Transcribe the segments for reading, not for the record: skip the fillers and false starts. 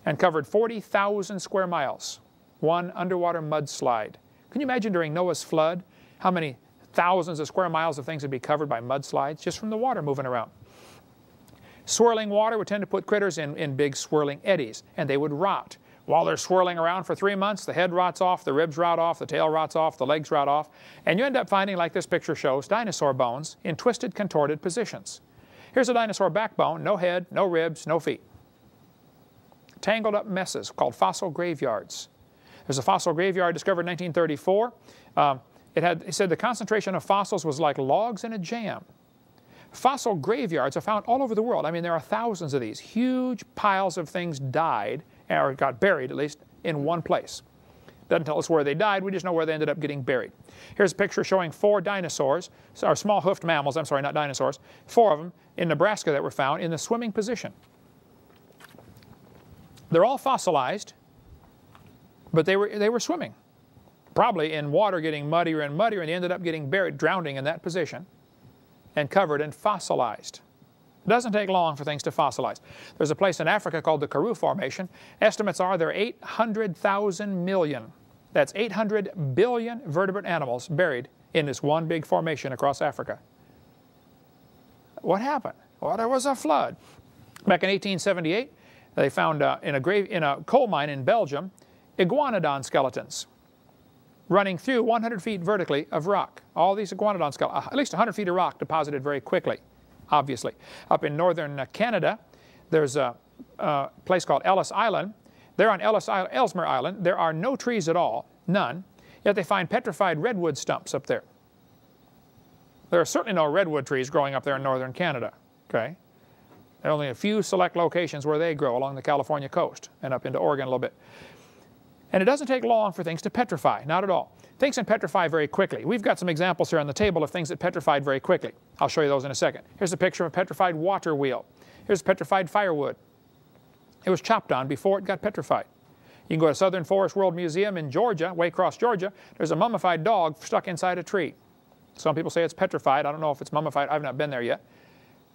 and covered 40,000 square miles. One underwater mudslide. Can you imagine during Noah's flood how many thousands of square miles of things would be covered by mudslides just from the water moving around? Swirling water would tend to put critters in big swirling eddies, and they would rot. While they're swirling around for 3 months, the head rots off, the ribs rot off, the tail rots off, the legs rot off, and you end up finding, like this picture shows, dinosaur bones in twisted, contorted positions. Here's a dinosaur backbone, no head, no ribs, no feet. Tangled up messes called fossil graveyards. There's a fossil graveyard discovered in 1934. It said the concentration of fossils was like logs in a jam. Fossil graveyards are found all over the world. I mean, there are thousands of these. Huge piles of things died, or got buried at least, in one place. Doesn't tell us where they died, we just know where they ended up getting buried. Here's a picture showing 4 dinosaurs, or small hoofed mammals, I'm sorry, not dinosaurs, 4 of them in Nebraska that were found in the swimming position. They're all fossilized, but they were swimming. Probably in water getting muddier and muddier, and they ended up getting buried, drowning in that position, and covered and fossilized. It doesn't take long for things to fossilize. There's a place in Africa called the Karoo Formation. Estimates are there are 800,000 million. That's 800 billion vertebrate animals buried in this one big formation across Africa. What happened? Well, there was a flood. Back in 1878, they found in a coal mine in Belgium, iguanodon skeletons running through 100 feet vertically of rock. All these iguanodon skeletons, at least 100 feet of rock deposited very quickly, obviously. Up in northern Canada, there's a place called Ellis Island. There on Ellesmere Island, there are no trees at all, none, yet they find petrified redwood stumps up there. There are certainly no redwood trees growing up there in northern Canada, okay? There are only a few select locations where they grow along the California coast and up into Oregon a little bit. And it doesn't take long for things to petrify, not at all. Things can petrify very quickly. We've got some examples here on the table of things that petrified very quickly. I'll show you those in a second. Here's a picture of a petrified water wheel. Here's petrified firewood. It was chopped on before it got petrified. You can go to Southern Forest World Museum in Georgia, Waycross, Georgia. There's a mummified dog stuck inside a tree. Some people say it's petrified. I don't know if it's mummified. I've not been there yet.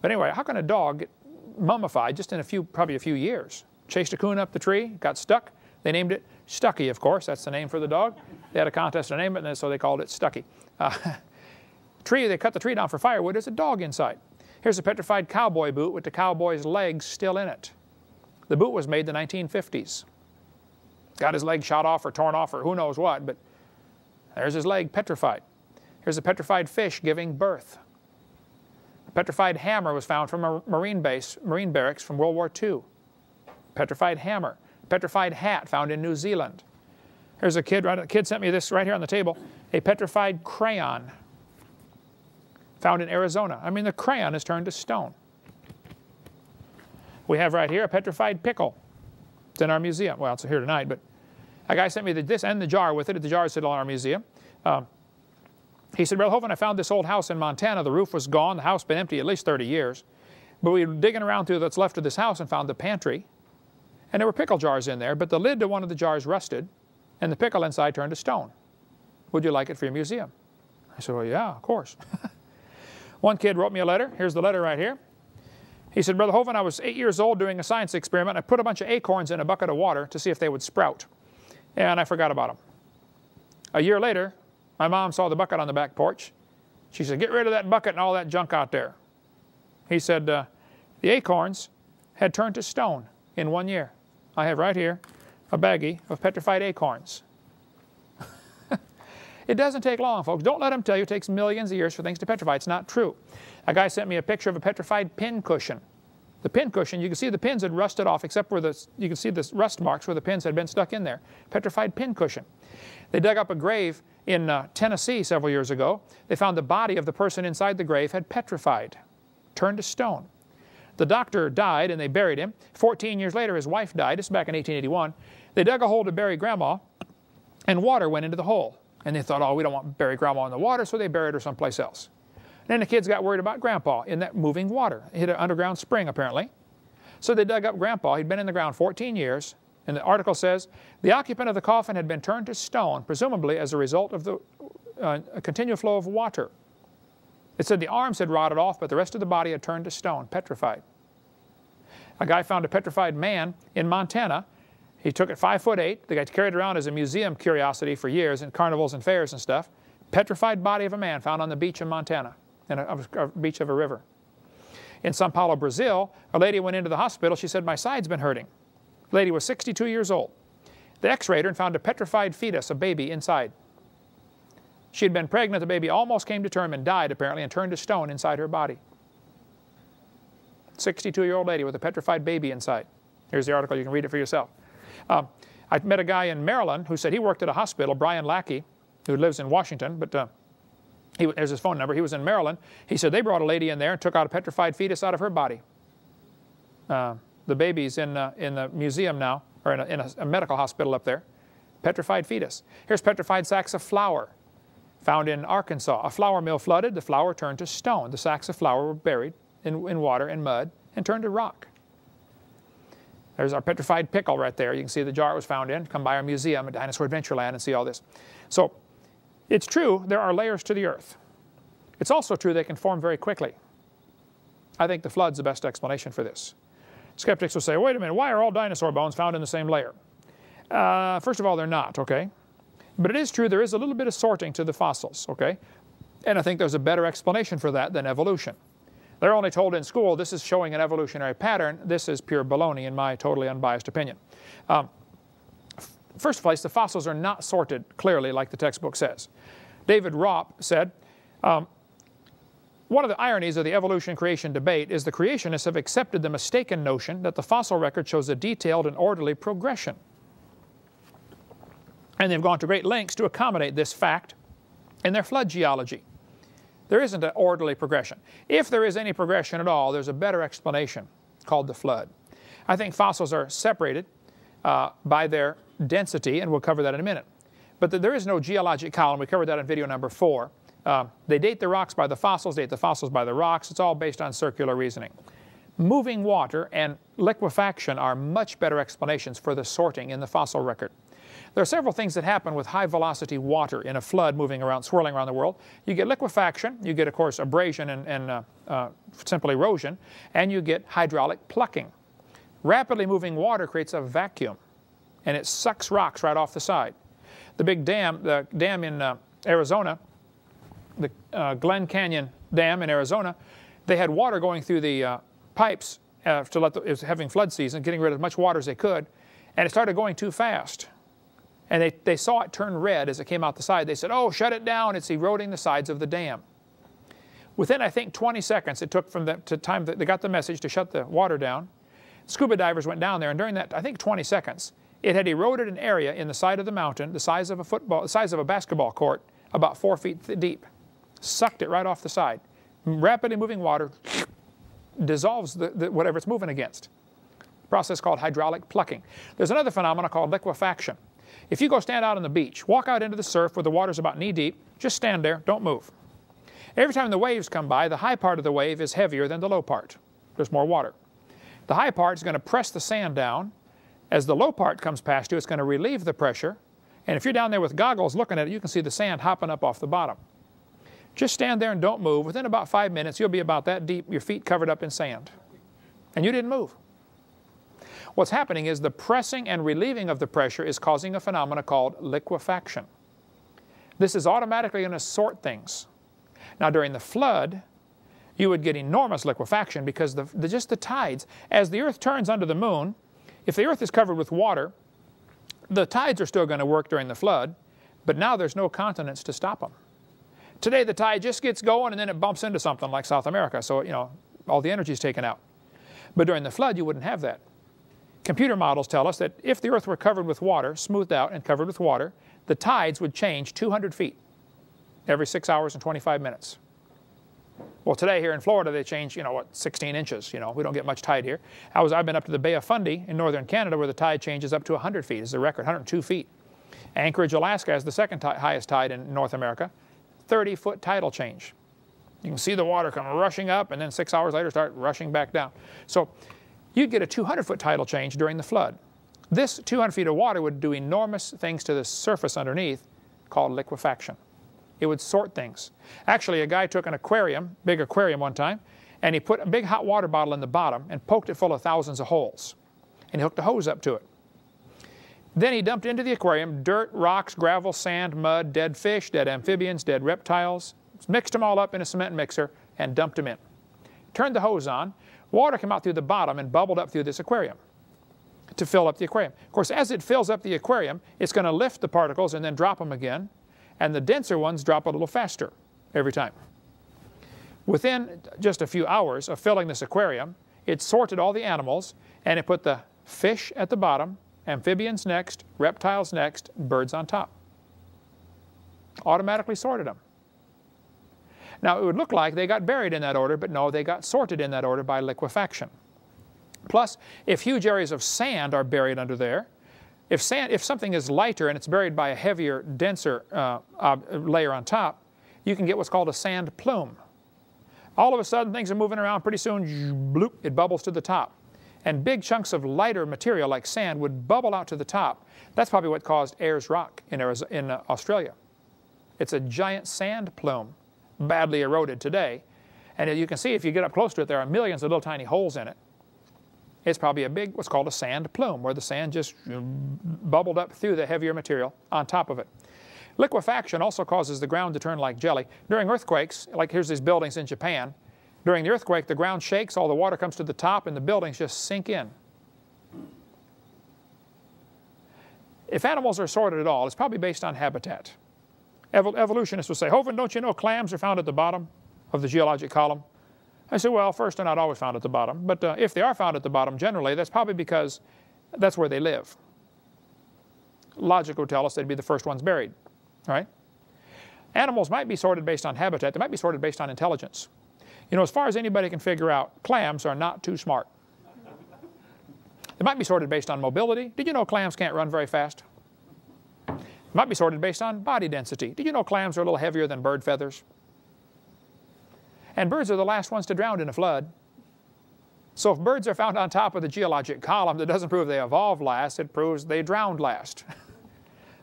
But anyway, how can a dog get mummified just in probably a few years? Chased a coon up the tree, got stuck. They named it Stucky, of course. That's the name for the dog. They had a contest to name it, and so they called it Stucky. They cut the tree down for firewood. There's a dog inside. Here's a petrified cowboy boot with the cowboy's legs still in it. The boot was made in the 1950s. Got his leg shot off or torn off or who knows what, but there's his leg petrified. Here's a petrified fish giving birth. A petrified hammer was found from a Marine barracks from World War II. Petrified hammer. Petrified hat found in New Zealand. Here's a kid sent me this right here on the table, a petrified crayon found in Arizona. I mean, the crayon is turned to stone. We have right here a petrified pickle. It's in our museum. Well, it's here tonight, but a guy sent me this and the jar with it. The jar is still in our museum. He said, Brother Hovind, I found this old house in Montana. The roof was gone. The house had been empty at least 30 years. But we were digging around through what's left of this house and found the pantry. And there were pickle jars in there, but the lid to one of the jars rusted, and the pickle inside turned to stone. Would you like it for your museum? I said, well, yeah, of course. One kid wrote me a letter. Here's the letter right here. He said, Brother Hovind, I was 8 years old doing a science experiment. I put a bunch of acorns in a bucket of water to see if they would sprout. And I forgot about them. A year later, my mom saw the bucket on the back porch. She said, get rid of that bucket and all that junk out there. He said, the acorns had turned to stone in 1 year. I have right here a baggie of petrified acorns. It doesn't take long, folks. Don't let them tell you it takes millions of years for things to petrify. It's not true. A guy sent me a picture of a petrified pin cushion. The pin cushion, you can see the pins had rusted off except where you can see the rust marks where the pins had been stuck in there. Petrified pin cushion. They dug up a grave in Tennessee several years ago. They found the body of the person inside the grave had petrified, turned to stone. The doctor died and they buried him. 14 years later, his wife died. This is back in 1881. They dug a hole to bury Grandma, and water went into the hole. And they thought, oh, we don't want to bury Grandma in the water, so they buried her someplace else. Then the kids got worried about Grandpa in that moving water. It hit an underground spring, apparently. So they dug up Grandpa. He'd been in the ground 14 years. And the article says, the occupant of the coffin had been turned to stone, presumably as a result of the continual flow of water. It said the arms had rotted off, but the rest of the body had turned to stone, petrified. A guy found a petrified man in Montana He took it 5'8". The guy carried it around as a museum curiosity for years in carnivals and fairs and stuff. Petrified body of a man found on the beach in Montana, in a beach of a river. In Sao Paulo, Brazil, a lady went into the hospital. She said, my side's been hurting. The lady was 62 years old. They x-rayed her and found a petrified fetus, a baby, inside. She had been pregnant. The baby almost came to term and died, apparently, and turned to stone inside her body. 62-year-old lady with a petrified baby inside. Here's the article. You can read it for yourself. I met a guy in Maryland who said he worked at a hospital, Brian Lackey, who lives in Washington, but there's his phone number. He was in Maryland. He said they brought a lady in there and took out a petrified fetus out of her body. The baby's in the museum now, or in a medical hospital up there. Petrified fetus. Here's petrified sacks of flour found in Arkansas. A flour mill flooded. The flour turned to stone. The sacks of flour were buried in water and mud and turned to rock. There's our petrified pickle right there. You can see the jar it was found in. Come by our museum at Dinosaur Adventureland and see all this. So it's true there are layers to the earth. It's also true they can form very quickly. I think the flood's the best explanation for this. Skeptics will say, wait a minute, why are all dinosaur bones found in the same layer? First of all, they're not, okay? But it is true there is a little bit of sorting to the fossils, okay? And I think there's a better explanation for that than evolution. They're only told in school this is showing an evolutionary pattern. This is pure baloney in my totally unbiased opinion. First of all, the fossils are not sorted clearly like the textbook says. David Ropp said, one of the ironies of the evolution-creation debate is the creationists have accepted the mistaken notion that the fossil record shows a detailed and orderly progression. And they've gone to great lengths to accommodate this fact in their flood geology. There isn't an orderly progression. If there is any progression at all, there's a better explanation called the flood. I think fossils are separated by their density, and we'll cover that in a minute. But there is no geologic column. We covered that in video number 4. They date the rocks by the fossils, date the fossils by the rocks. It's all based on circular reasoning. Moving water and liquefaction are much better explanations for the sorting in the fossil record. There are several things that happen with high-velocity water in a flood moving around, swirling around the world. You get liquefaction, you get, of course, abrasion and simple erosion, and you get hydraulic plucking. Rapidly moving water creates a vacuum, and it sucks rocks right off the side. The big dam, the dam in Arizona, the Glen Canyon Dam in Arizona, they had water going through the pipes it was having flood season, getting rid of as much water as they could, and it started going too fast. And they saw it turn red as it came out the side. They said, oh, shut it down. It's eroding the sides of the dam. Within, I think, 20 seconds it took from the time that they got the message to shut the water down. Scuba divers went down there, and during that, I think, 20 seconds, it had eroded an area in the side of the mountain the size of a basketball court, about 4 feet deep. Sucked it right off the side. Rapidly moving water dissolves whatever it's moving against. A process called hydraulic plucking. There's another phenomenon called liquefaction. If you go stand out on the beach, walk out into the surf where the water's about knee deep, just stand there, don't move. Every time the waves come by, the high part of the wave is heavier than the low part. There's more water. The high part is going to press the sand down. As the low part comes past you, it's going to relieve the pressure. And if you're down there with goggles looking at it, you can see the sand hopping up off the bottom. Just stand there and don't move. Within about 5 minutes, you'll be about that deep, your feet covered up in sand. And you didn't move. What's happening is the pressing and relieving of the pressure is causing a phenomenon called liquefaction. This is automatically going to sort things. Now, during the flood, you would get enormous liquefaction because just the tides. As the Earth turns under the moon, if the Earth is covered with water, the tides are still going to work during the flood, but now there's no continents to stop them. Today, the tide just gets going, and then it bumps into something like South America, so, you know, all the energy is taken out. But during the flood, you wouldn't have that. Computer models tell us that if the Earth were covered with water, smoothed out and covered with water, the tides would change 200 feet every 6 hours and 25 minutes. Well, today here in Florida, they change, 16 inches. We don't get much tide here. I've been up to the Bay of Fundy in northern Canada where the tide changes up to 100 feet. It's the record, 102 feet. Anchorage, Alaska has the second highest tide in North America, 30-foot tidal change. You can see the water come rushing up and then 6 hours later start rushing back down. So you'd get a 200-foot tidal change during the flood. This 200 feet of water would do enormous things to the surface underneath called liquefaction. It would sort things. Actually, a guy took an aquarium, big aquarium one time, and he put a big hot water bottle in the bottom and poked it full of thousands of holes. And he hooked a hose up to it. Then he dumped into the aquarium dirt, rocks, gravel, sand, mud, dead fish, dead amphibians, dead reptiles, mixed them all up in a cement mixer and dumped them in. Turned the hose on. Water came out through the bottom and bubbled up through this aquarium to fill up the aquarium. Of course, as it fills up the aquarium, it's going to lift the particles and then drop them again, and the denser ones drop a little faster every time. Within just a few hours of filling this aquarium, it sorted all the animals, and it put the fish at the bottom, amphibians next, reptiles next, birds on top. Automatically sorted them. Now, it would look like they got buried in that order, but no, they got sorted in that order by liquefaction. Plus, if huge areas of sand are buried under there, if something is lighter and it's buried by a heavier, denser layer on top, you can get what's called a sand plume. All of a sudden, things are moving around. Pretty soon, bloop, it bubbles to the top. And big chunks of lighter material like sand would bubble out to the top. That's probably what caused Ayers Rock in Australia. It's a giant sand plume, badly eroded today. And you can see if you get up close to it, there are millions of little tiny holes in it. It's probably a big, what's called a sand plume, where the sand just bubbled up through the heavier material on top of it. Liquefaction also causes the ground to turn like jelly. During earthquakes, like here's these buildings in Japan, during the earthquake, the ground shakes, all the water comes to the top, and the buildings just sink in. If animals are sorted at all, it's probably based on habitat. Evolutionists will say, Hovind, don't you know clams are found at the bottom of the geologic column? I say, well, first, they're not always found at the bottom. But if they are found at the bottom, generally, that's probably because that's where they live. Logic would tell us they'd be the first ones buried, right? Animals might be sorted based on habitat. They might be sorted based on intelligence. You know, as far as anybody can figure out, clams are not too smart. They might be sorted based on mobility. Did you know clams can't run very fast? They might be sorted based on body density. Did you know clams are a little heavier than bird feathers? And birds are the last ones to drown in a flood. So if birds are found on top of the geologic column, that doesn't prove they evolved last, it proves they drowned last.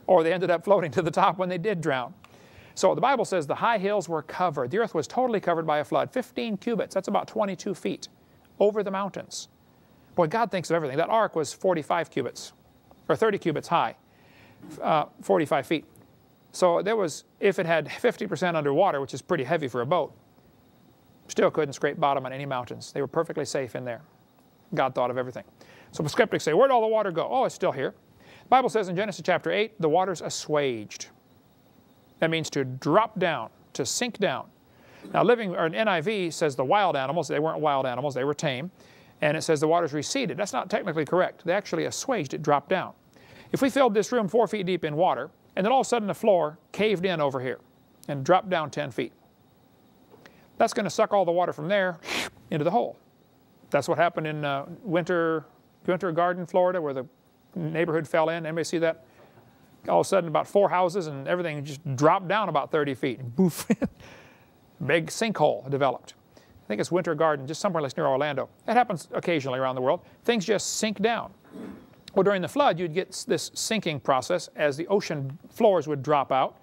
Or they ended up floating to the top when they did drown. So the Bible says the high hills were covered. The earth was totally covered by a flood. 15 cubits, that's about 22 feet, over the mountains. Boy, God thinks of everything. That ark was 45 cubits, or 30 cubits high, 45 feet. So there was, if it had 50% underwater, which is pretty heavy for a boat, still couldn't scrape bottom on any mountains. They were perfectly safe in there. God thought of everything. So the skeptics say, where'd all the water go? Oh, it's still here. The Bible says in Genesis chapter 8, the water's assuaged. That means to drop down, to sink down. Now NIV says the wild animals, they weren't wild animals, they were tame. And it says the water's receded. That's not technically correct. They actually assuaged it, dropped down. If we filled this room 4 feet deep in water, and then all of a sudden the floor caved in over here and dropped down 10 feet, that's going to suck all the water from there into the hole. That's what happened in Winter Garden, Florida, where the neighborhood fell in. Anybody see that? All of a sudden, about 4 houses and everything just dropped down about 30 feet. Boof. Big sinkhole developed. I think it's Winter Garden, just somewhere near Orlando. That happens occasionally around the world. Things just sink down. Well, during the flood, you'd get this sinking process as the ocean floors would drop out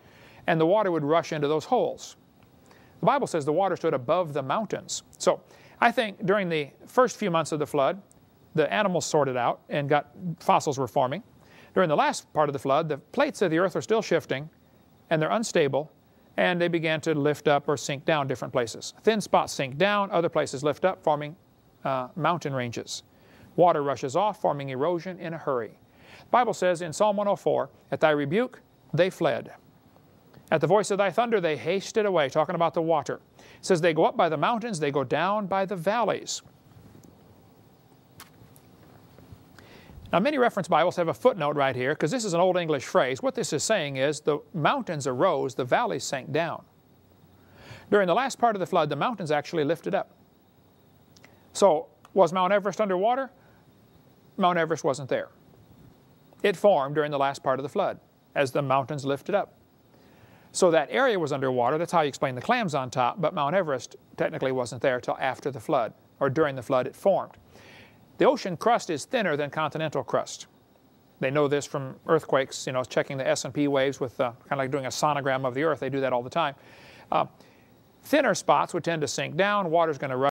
and the water would rush into those holes. The Bible says the water stood above the mountains. So I think during the first few months of the flood, the animals sorted out and fossils were forming. During the last part of the flood, the plates of the earth are still shifting and they're unstable, and they began to lift up or sink down different places. Thin spots sink down, other places lift up, forming mountain ranges. Water rushes off, forming erosion in a hurry. The Bible says in Psalm 104, at thy rebuke, they fled. At the voice of thy thunder, they hasted away, talking about the water. It says they go up by the mountains, they go down by the valleys. Now, many reference Bibles have a footnote right here, because this is an Old English phrase. What this is saying is the mountains arose, the valleys sank down. During the last part of the flood, the mountains actually lifted up. So, was Mount Everest underwater? Mount Everest wasn't there. It formed during the last part of the flood, as the mountains lifted up. So that area was underwater. That's how you explain the clams on top, but Mount Everest technically wasn't there until after the flood, or during the flood it formed. The ocean crust is thinner than continental crust. They know this from earthquakes, checking the S&P waves with kind of like doing a sonogram of the earth. They do that all the time. Thinner spots would tend to sink down. Water's going to rush